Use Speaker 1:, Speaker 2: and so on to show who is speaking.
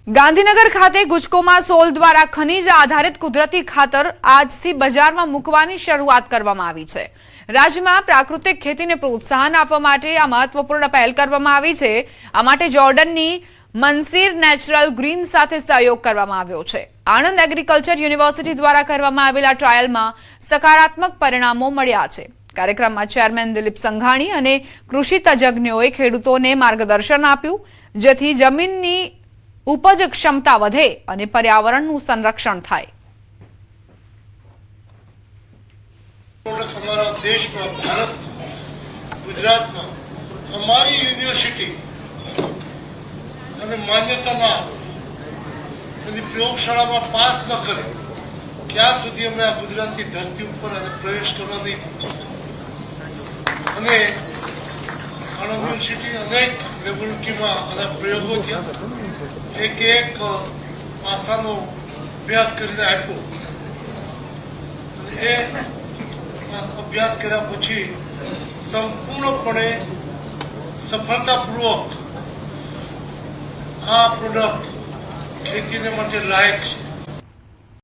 Speaker 1: ગાંધીનગર ખાતે ગુજકોમાં સોલ દ્વારા ખનીજ આધારિત કુદરતી ખાતર આજથી બજારમાં મૂકવાની શરૂઆત કરવામાં આવી છે। રાજ્યમાં પ્રાકૃતિક ખેતીને પ્રોત્સાહન આપવા માટે આ મહત્વપૂર્ણ પહેલ કરવામાં આવી છે। આ માટે જોર્ડનની મનસીર નેચરલ ગ્રીન સાથે સહયોગ કરવામાં આવ્યો છે। આણંદ એગ્રીકલ્ચર યુનિવર્સિટી દ્વારા કરવામાં આવેલા ટ્રાયલમાં સકારાત્મક પરિણામો મળ્યા છે। કાર્યક્રમમાં ચેરમેન દિલીપ સંઘાણી અને કૃષિ તજજ્ઞોએ ખેડૂતોને માર્ગદર્શન આપ્યું, જેથી જમીનની ઉપજ ક્ષમતા વધે અને પર્યાવરણનું સંરક્ષણ થાય।
Speaker 2: हमारा देश में भारत गुजरात में हमारी यूनिवर्सिटी मान्यता ना प्रयोगशाला में पास न करे क्या सुधी अमे आ गुजरात की धरती पर प्रवेश करवा नहीं यूनिवर्सिटी अनेक लेबोरेटरी में प्रयोगों थया एक एक पासानो अभ्यास करीने आप्यो। अभ्यास कर्या पछी संपूर्णपणे सफलतापूर्वक आ प्रोडक्ट खेती ने माटे लायक है।